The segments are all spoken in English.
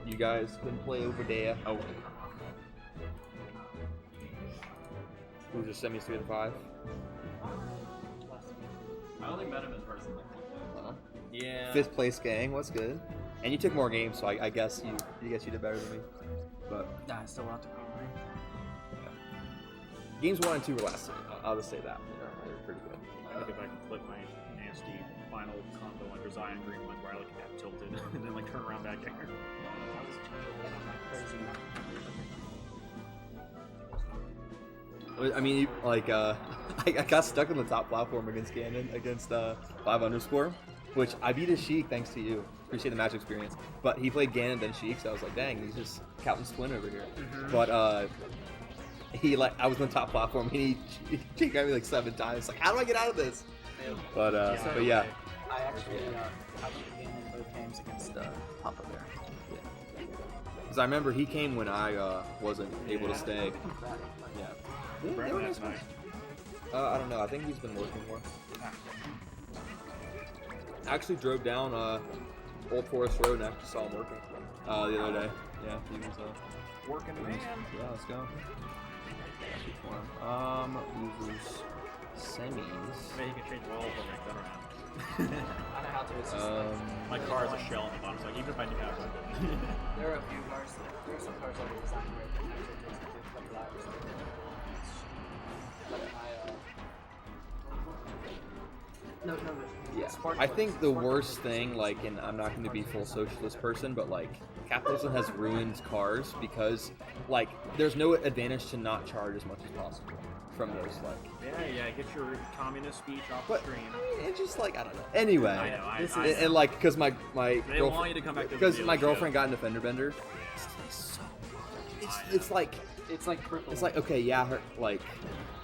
you guys can play over there. Oh, Who's your semis 3 to 5? I only met him in person like one time. yeah. 5th place gang. What's good? And you took more games, so I guess you did better than me. But Nah, I still want to come. games 1 and 2 were last. I'll just say that. They're pretty good. I think if I can flip my nasty final combo under Zion Green one where I like have tilted and then like turn around back air. I mean, like, I got stuck on the top platform against Ganon, against 5_, which I beat his Sheik thanks to you. Appreciate the match experience. But he played Ganon then Sheik, so I was like, dang, he's just Captain's twin over here. But I was on the top platform, and he got me like 7 times. Like, how do I get out of this? But yeah. I actually I played Ganon in both games against Papa Bear. Because I remember he came when I wasn't able to stay. Yeah. They were nice ones. I don't know. I think he's been working more. I actually drove down Old Forest Road and actually saw him working the other day. Yeah, he was Working man. Yeah, let's go. Losers semis. Maybe you can change the wall for me. I don't know. I don't know how to. It's just My car is a shell on the bottom, so like, even if I knew how to there are a few cars. There are some cars that are designed right that actually takes like 50 hours. But no. Yeah, Spark I plugs. think the Spark worst plugs. thing, like, and I'm not going to be full socialist person, but like, capitalism has ruined cars because, like, there's no advantage to not charge as much as possible from those, like. Yeah, get your communist speech off But the stream. it's just like I don't know. Anyway, I know, I know. and like because my They want you to come back to the because my dealership. girlfriend got into fender bender. It's like crippling. it's like okay, yeah, her like,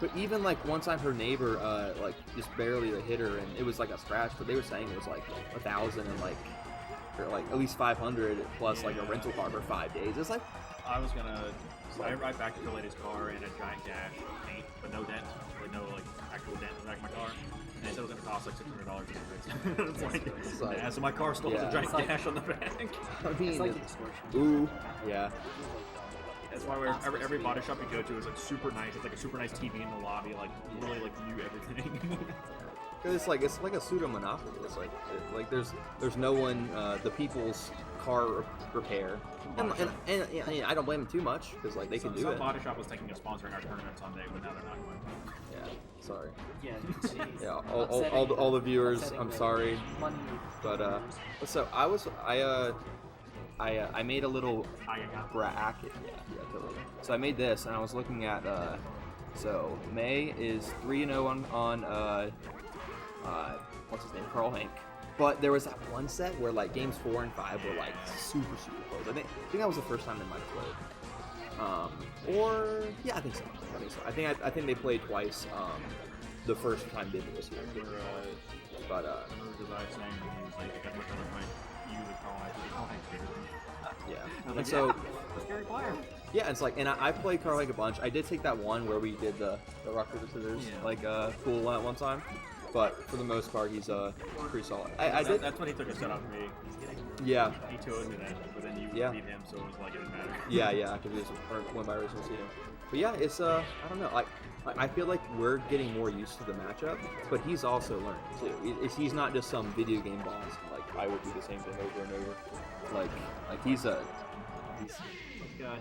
but even like one time her neighbor like just barely hit her and it was like a scratch, but they were saying it was like 1,000 and like or like at least 500 plus like a rental car for 5 days. It's like I was gonna. I backed up the lady's car and a giant dash of paint, but no dent, like no like actual dent in the back of my car. And they said it was gonna cost like $600 to fix. It's like, yeah, so my car still has a giant dash on the back. I mean, It's like extortion. ooh, yeah. That's why every body shop you go to is like super nice. It's like a super nice TV in the lobby, like really like view everything. Cause it's like a pseudo monopoly. It's like there's no one the people's car repair, and I don't blame them too much because like they can do Some it. body shop was thinking of sponsoring our tournament someday, but now they're not going. Yeah, sorry. Yeah, Yeah, all the viewers, I'm sorry, but so I made a little bracket. Yeah, totally. So I made this, and I was looking at so Mae is 3-0 on what's his name, Carlhank. But there was that one set where like games 4 and 5 were like super close. I think that was the first time they might have played. Or yeah, I think so. I think they played twice. The first time they was here. But yeah. And so scary player. yeah, it's like, and I played Carlhank a bunch. I did take that one where we did the rock paper scissors pool at one time. But for the most part, he's pretty solid. I did. That's when he took a set off me. Yeah. He told me that, but then you beat him, so it was like it didn't matter. Yeah, because he won by original seeding. But yeah, it's I don't know. I feel like we're getting more used to the matchup, but he's also learning too. He's not just some video game boss. Like I would do the same thing over and over. Like he's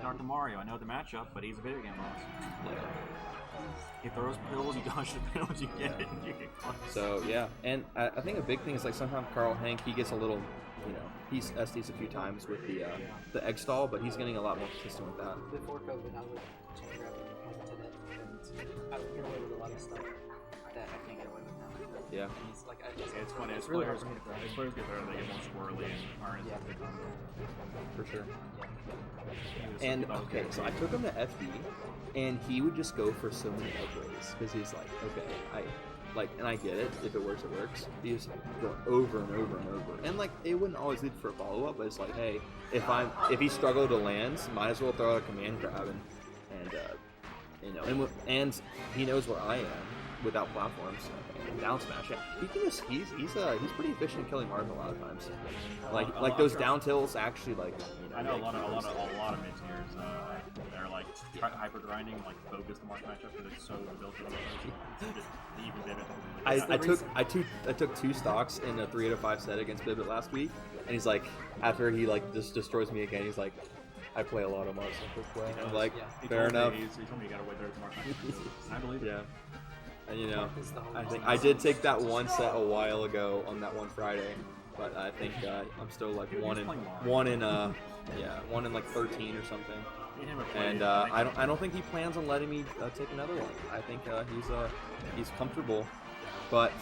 Dr. Mario. I know the matchup, but he's a video game boss. Yeah. He throws pills, you dodge the pills, you get it, and you get caught. So yeah, and I think a big thing is like sometimes Carlhank, he gets a little, he's SDs a few times with the egg stall, but he's getting a lot more consistent with that. Before COVID, I would change around and I would get away with a lot of stuff that I can't get away with now. Yeah. And it's like It's funny. As really players, hard for me to as players get better, they get more squirrely and aren't as good. For sure. And okay, so I took him to FD, and he would just go for so many edge ways because he's like, okay, and I get it. If it works, it works. He was going over and over and over, and like it wouldn't always lead for a follow up, but it's like, hey, if he struggled to land, might as well throw out a command grab and he knows where I am, without platforms and down smash. Yeah, he's pretty efficient killing Mars a lot of times. Like those down tilts actually like. I know a lot of mid tiers that are like hyper grinding, like focus the Mars matchup because it's so debilitating. Even Bibit. I took 2 stocks in a 3 out of 5 set against Bibit last week, and he's like, after he like just destroys me again, he's like, I play a lot of Mars Central play. I'm like, fair enough. He told me you gotta wait there tomorrow. I believe it. Yeah. And you know, I did take that one set a while ago on that one Friday, but I think I'm still like one in like 13 or something. And I don't think he plans on letting me take another one. I think he's comfortable. But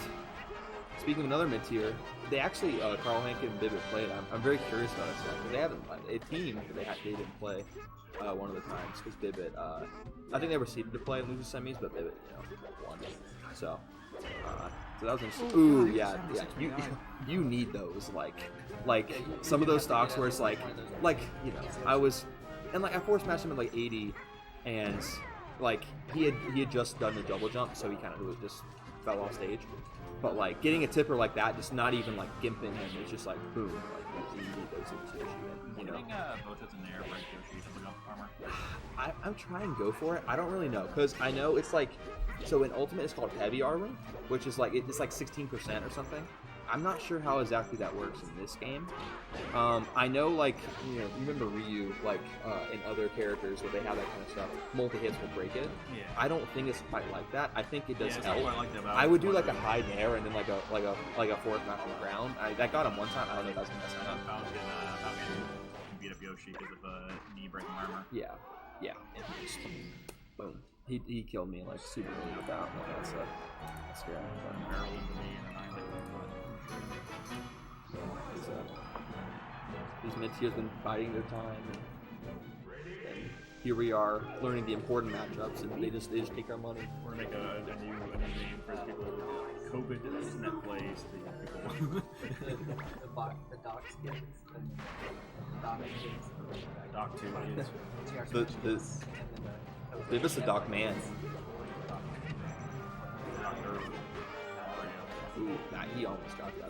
speaking of another mid tier, they actually Carlhank and Bibit played. I'm very curious about it because they haven't played a team. They didn't play one of the times because Bibit. I think they were seeded to play and lose the semis, but Bibit won. So that was interesting. Ooh, yeah. You need those like some of those stocks where it's like I was. And like I force matched him at like 80, and like he had just done the double jump, so he kind of just fell off stage. But like getting a tipper like that, just not even like gimping him, it's just like boom, like you need those in Yoshi. You know. Both in the air break Yoshi double jump armor. I'm trying to go for it. I don't really know because I know it's like so in Ultimate it's called heavy armor, which is like it's like 16% or something. I'm not sure how exactly that works in this game. I know, like, you remember Ryu, like, in other characters where they have that kind of stuff. Multi-hits will break it. Yeah. I don't think it's quite like that. I think it does help. Like that, I would do, like, a high nair and then, like a fourth knock on the ground. That got him one time. I don't know if that's going to mess him up. Falcon beat up Yoshi because of knee-breaking armor. Yeah. And just, boom. He killed me, like, super early with that. Like, that's scary. These mid-tiers been biding their time, and here we are learning the important matchups, and they just take our money. We're gonna make a new name for people. COVID net plays. The doc skins. Doc 2 is. They're just a doc man. Ooh, nah, he almost got that.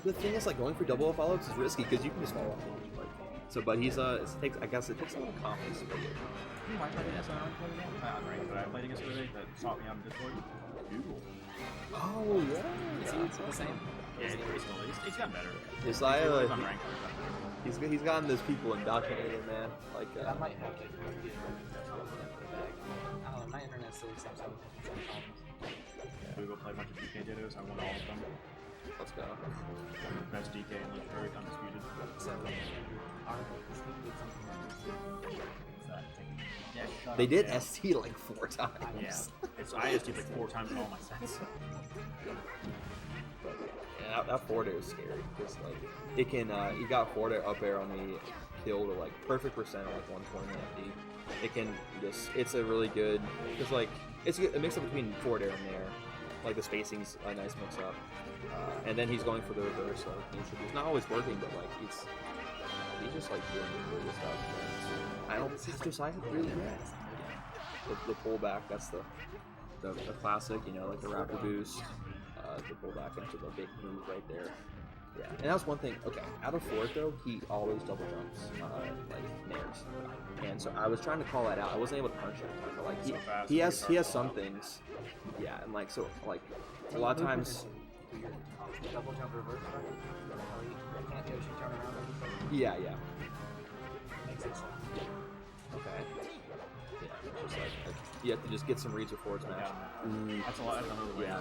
The thing is, like, going for double follow-ups is risky because you can just fall off stage. Like, so, but he's I guess it takes a lot of confidence to play it. I played against I played against somebody that sought me out in Discord. Google. Oh yeah. Is he the same? Yeah, he's gotten better. He's gotten those people indoctrinated, man. Like I might have to get it back. I don't know, my internet's silly sometimes. We go play a bunch of DK dittos. I won all of them. Let's go. Best DK in Legendary, undisputed. So, they did ST like 4 times. Yeah. I ST'd like 4 times in all my sets. Yeah, that forward air is scary because like it can. You got forward air up air on the kill to like perfect percent like 120 FD. It can just. It's a really good because like it's a mix up between forward air and air. Like the spacing's a nice mix up, and then he's going for the reverse. Like it's not always working, but like he's just like doing really good stuff. I don't. It's just like really good. The pullback. That's the classic. You know, like the rapid boost. The pullback into the big move right there. Yeah, and that was one thing. Okay, out of forward though, he always double jumps like nairs, and so I was trying to call that out. I wasn't able to punish it, but like he has some things. Yeah, and like so like a lot of times. Double jump reverse. Can't Yoshi turn around? Yeah. Makes sense. Okay. Yeah, just like you have to just get some reads before it's matched. That's a lot. That's another way. Yeah,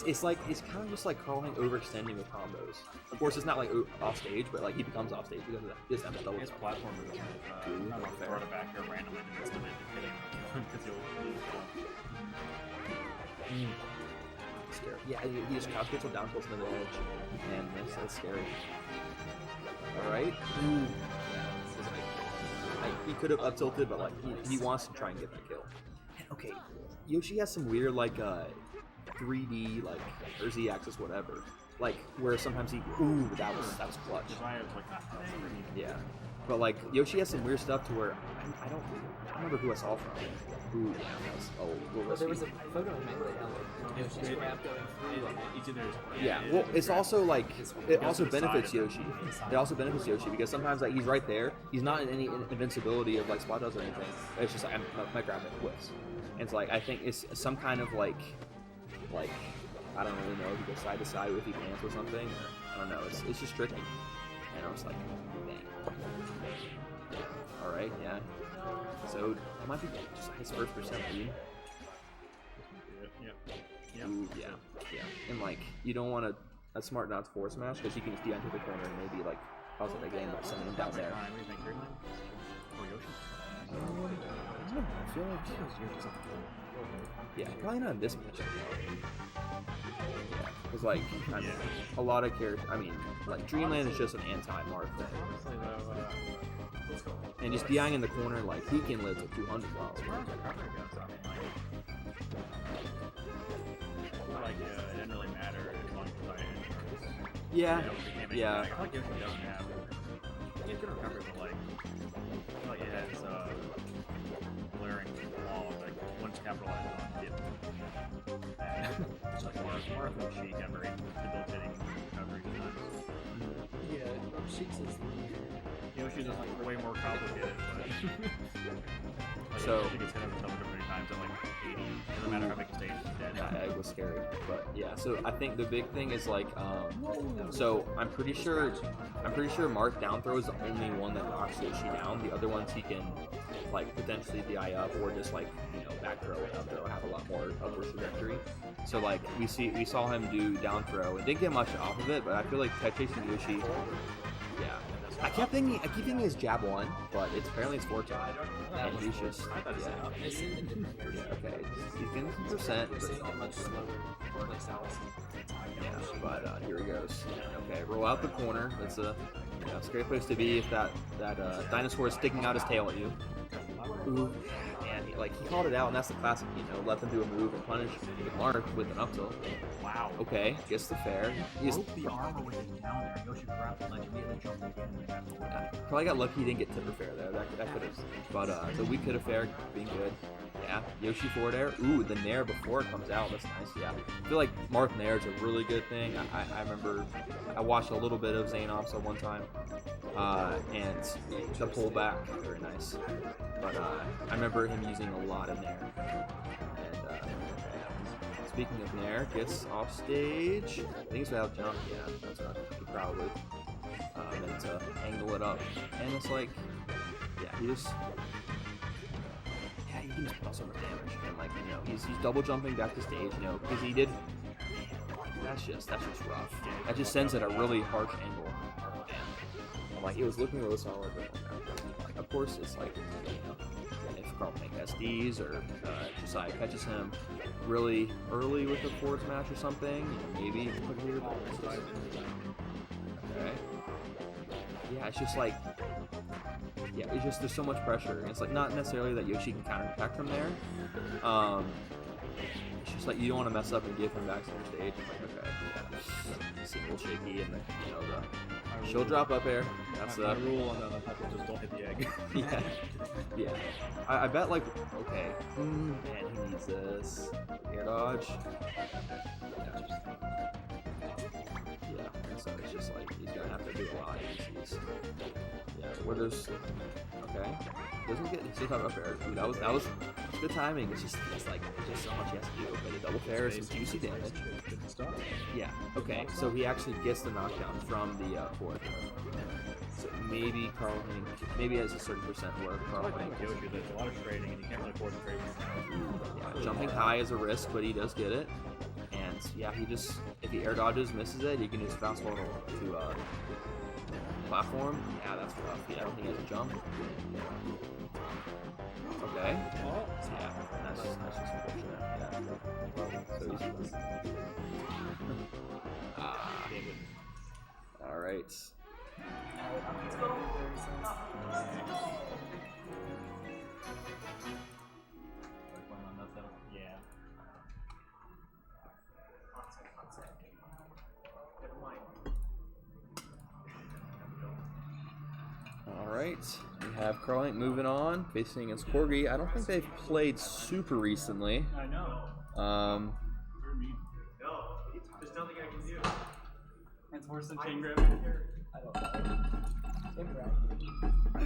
it's like it's kind of just like Carlhank overextending with combos. Of course, it's not like off stage, but like he becomes off stage because of that. He just has a double. His platform moves. I'm gonna throw it back here randomly and it's the mid hitting because he'll lose. Scary. Yeah, he just couch gets down close to the edge, and that's scary. All right. Yeah, this is like he could have up tilted, but like he wants to try and get the kill. Okay, Yoshi has some weird like 3D like or Z-axis whatever, like where sometimes he that was clutch. His eye was like Yeah, But like Yoshi has some weird stuff to where I don't remember who I saw from. Who? Yeah, Well, there was a photo in Melee of Yoshi's grab going through. Each of those. yeah. Well, it's also like it also benefits Yoshi. It also benefits Yoshi because sometimes like he's right there. He's not in any invincibility of like spot dodge or anything. It's just like my grab it whiffs. And it's like I think it's some kind of like I don't really know if he goes side to side with he pants or something. I don't know. It's just tricky. And I was like, dang. All right, yeah. So that might be just his first percent lead. Ooh, yeah. And like you don't want to. That's smart not to force smash because you can just be onto the corner and maybe like pause it again by sending him down there. I feel like yeah, probably not in this matchup. Yeah, because like I mean, a lot of characters. I mean, like Dreamland is just an anti-Mark thing. And just DIing in the corner, like he can live to 200 miles. It didn't really matter as long as you play it. Yeah. I feel like Yoshi doesn't have. He has good recovery, but like, I feel like it has glaring flaws. Like once capitalized on, it. It's like Mark and Sheik have very debilitating recovery sometimes. Yeah, Sheik's is Yoshi's is like way more complicated, but like, so Yoshi gets hit over so many times at like 80. No matter how big the stage is dead. yeah, it was scary, but yeah. So I think the big thing is like, so I'm pretty sure Mark down throw is the only one that knocks Yoshi down. The other ones he can like potentially DI up or just like back throw and up throw have a lot more upward trajectory. So like we saw him do down throw and didn't get much off of it, but I feel like catch chasing Yoshi. Yeah. I keep thinking it's jab one, but apparently it's 4-time. And he's just yeah, okay. He's getting some percent. Yeah, but here he goes. Okay, roll out the corner. That's a scary place to be if that dinosaur is sticking out his tail at you. Ooh. And he called it out, and that's the classic, let them do a move and punish Mark with an up tilt. Wow. Okay, gets the fair. Broke the armor with his down there. Yoshi grabbed and immediately jumped again. Probably got lucky he didn't get tipper fair there. That could have. But the weak could have fair being good. Yeah, Yoshi forward air. Ooh, the nair before it comes out. That's nice. Yeah, I feel like Mark nair is a really good thing. I remember I watched a little bit of Xanox at one time, and the pullback very nice. But I remember him using a lot of nair. And speaking of nair, gets off stage. I think it's without jump. Yeah, that's right. Probably. Then to angle it up, and it's like, yeah, he can just put so much damage, and he's double jumping back to stage, because he did. That's just rough. That just sends it a really harsh angle, and it was looking really solid, but of course it's like, if Carlhank SDs or Josiah catches him really early with a forward smash or something, maybe put here. Okay. Yeah, it's just like, it's just there's so much pressure. And it's like not necessarily that Yoshi can counterattack from there. It's just like you don't want to mess up and give him back center stage. Like, okay, yeah, it's a little shaky, and the she'll drop up air. That's the rule on the just don't hit the egg. yeah. I bet okay, man, he needs this air dodge. So it's just he's gonna have to do a lot of ECs. Yeah, where there's okay. Doesn't get still have up air. Ooh, that was good timing. It's just so much he has to do. Okay, the double fair is some juicy damage. Yeah, okay. So he actually gets the knockdown from the forward. So maybe Carlhank, maybe has a certain percent where Carlhank. There's a lot of trading and you can't really afford to trade. Yeah, jumping high is a risk, but he does get it. And yeah, if he air dodges, misses it, he can just bounce forward to platform. Yeah, that's rough. Yeah, I don't think he has a jump. Okay. Yeah, that's just unfortunate. Yeah. So he's all right. right, we have Carlhank moving on, facing against Corgi. I don't think they've played super recently. I know. There's nothing I can do. It's worse than chain grabbing. I don't know. Impractical.